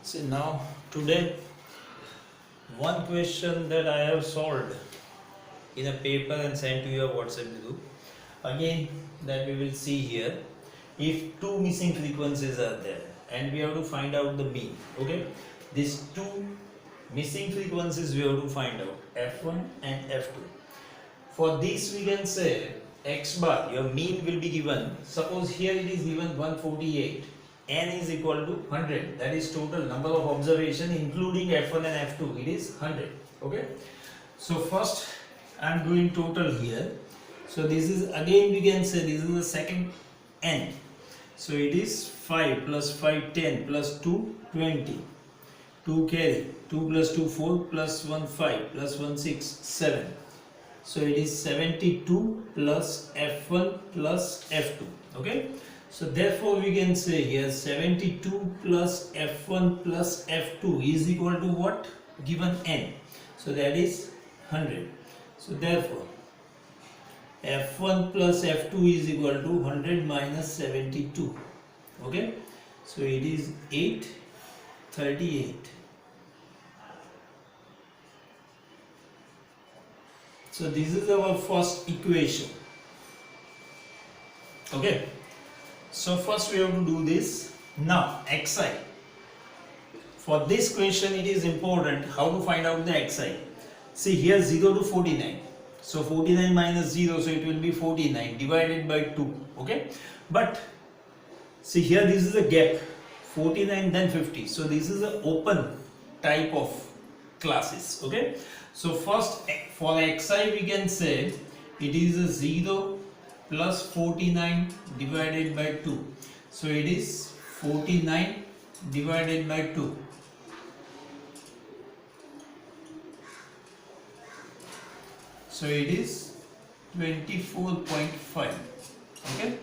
So now today one question that I have solved in a paper and sent to your WhatsApp group. Again that we will see here. If two missing frequencies are there and we have to find out the mean. Okay, these two missing frequencies we have to find out, F1 and F2. For this we can say x bar, your mean will be given. Suppose here it is given 148. N is equal to 100. That is total number of observation including F1 and F2. It is 100. Okay. So first I am doing total here. So this is again we can say this is the second N. So it is 5 plus 5 10 plus 2 20. 2 carry. 2 plus 2 4 plus 1 5 plus 1 6 7. So it is 72 plus F1 plus F2. Okay. So therefore we can say here 72 plus F1 plus F2 is equal to what? Given N. So that is 100. So therefore F1 plus F2 is equal to 100 minus 72. Okay. So it is 838. So this is our first equation. Okay. So first we have to do this. Now xi. For this question it is important how to find out the xi. See here 0 to 49. So 49 minus 0, so it will be 49 divided by 2. Okay. But see here this is a gap. 49 then 50. So this is an open type of classes. Okay. So first for xi we can say it is a 0 plus 49 divided by 2. So it is 49 divided by 2. So it is 24.5. Okay.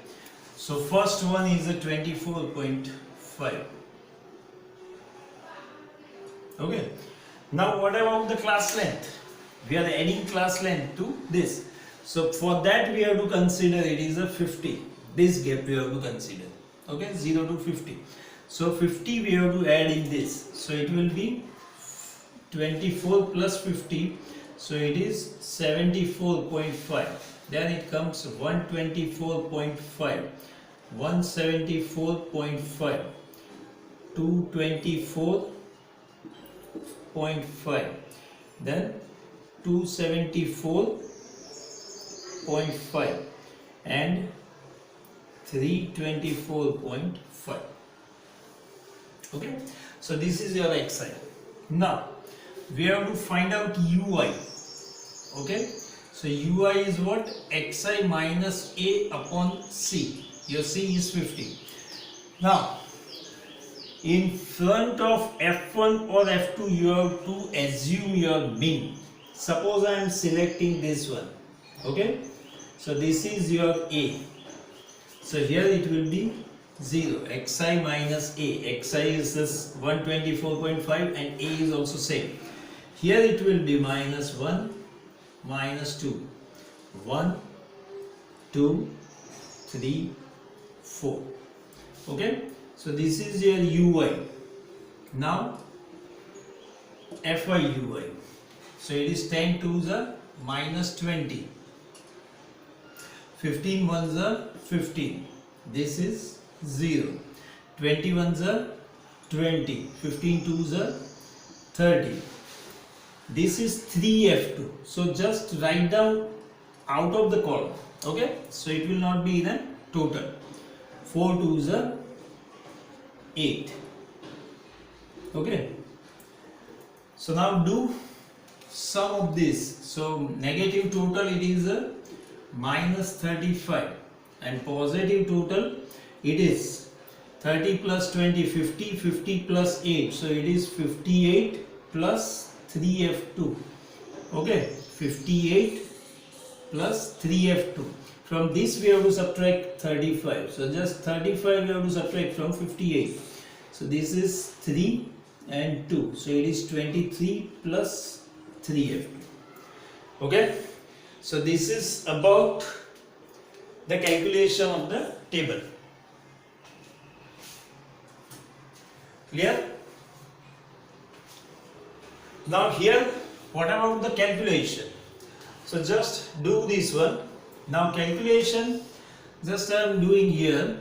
So first one is a 24.5. Okay. Now what about the class length? We are adding class length to this. So for that we have to consider it is a 50. This gap we have to consider. Okay, 0 to 50. So 50 we have to add in this. So it will be 24 plus 50. So it is 74.5. Then it comes 124.5. 174.5. 224.5. Then 274.5 and 324.5. Okay, so this is your xi. Now we have to find out ui. Okay, so ui is what? Xi minus a upon c. Your c is 50. Now in front of F1 or F2 you have to assume your mean. Suppose I am selecting this one. Okay, so this is your A. So here it will be 0. Xi minus A. Xi is this 124.5 and A is also same. Here it will be minus 1, minus 2. 1, 2, 3, 4. Okay. So this is your ui. Now fy ui. So it is 10 2s are minus 20. 15 1s are 15. This is 0. 20 1s are 20. 15 2s are 30. This is 3f2. So just write down out of the column. Okay. So it will not be in a total. 4 2s are 8. Okay. So now do sum of this. So negative total it is a minus 35 and positive total it is 30 plus 20 50, 50 plus 8. So it is 58 plus 3f2. Okay, 58 plus 3f2. From this we have to subtract 35. So just 35 we have to subtract from 58. So this is 3 and 2. So it is 23 plus 3f2. Okay. So this is about the calculation of the table. Clear? Now here, what about the calculation? So just do this one. Now calculation, just I am doing here.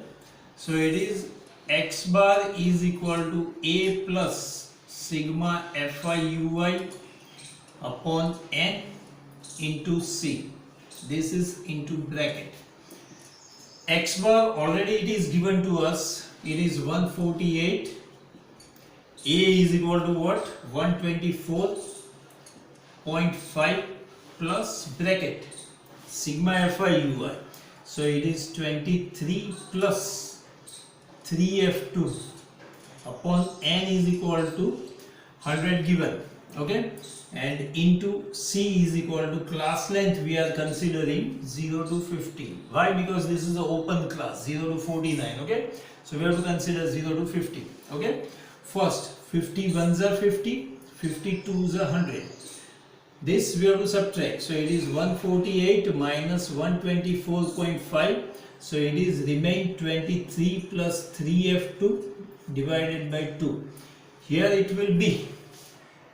So it is x bar is equal to a plus sigma fi ui upon n into c. This is into bracket. X bar already it is given to us. It is 148. A is equal to what? 124.5 plus bracket sigma fi ui. So it is 23 plus 3f2 upon n is equal to 100 given. Okay, and into C is equal to class length we are considering 0 to 50. Why? Because this is the open class 0 to 49. Okay, so we have to consider 0 to 50. Okay, first 51s are 50, 52s are 100. This we have to subtract. So it is 148 minus 124.5. So it is remain 23 plus 3f2 divided by 2. Here it will be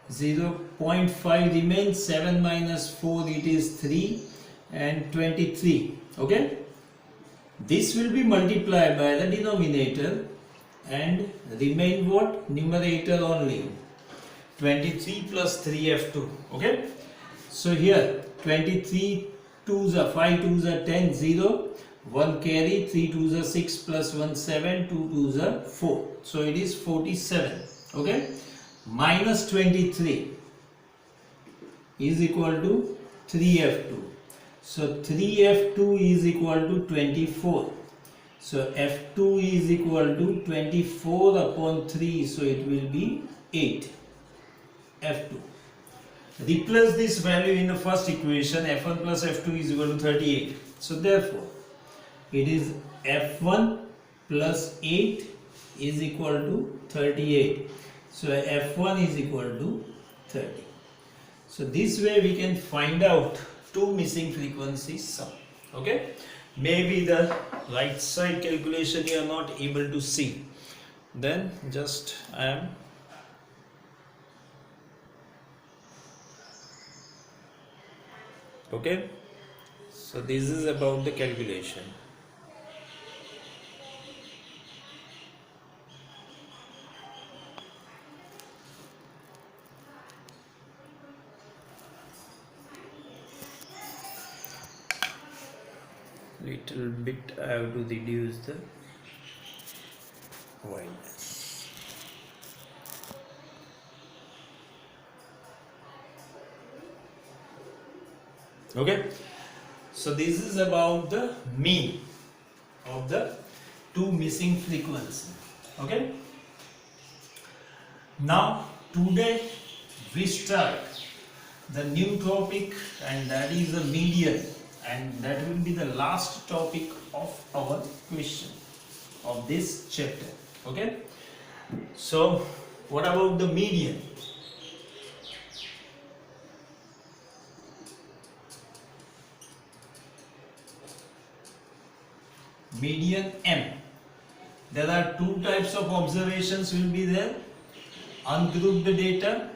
0.5 remains, 7 minus 4 it is 3 and 23. Okay, this will be multiplied by the denominator and remain what? Numerator only, 23 plus 3f2. Okay, so here 23 2s are 5 2s are 10, 0, 1 carry, 3 2s are 6 plus 1 7, 2 2s are 4. So it is 47. Okay, minus 23 is equal to 3f2. So 3f2 is equal to 24. So f2 is equal to 24 upon 3. So it will be 8 f2. Replace this value in the first equation. F1 plus f2 is equal to 38. So therefore it is f1 plus 8 is equal to 38. So f1 is equal to 30. So this way we can find out two missing frequencies sum. Okay, maybe the right side calculation you are not able to see, then just I am okay. So this is about the calculation. Little bit I have to reduce the wideness. Okay, so this is about the mean of the two missing frequencies. Okay, now today we start the new topic, and that is the median, and that will be the last topic of our question of this chapter. Okay, so what about the median? Median M. There are two types of observations will be there. Ungrouped data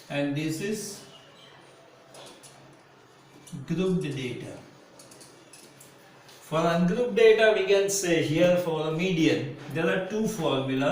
and this is grouped data. For ungrouped data we can say here for a median there are two formulas.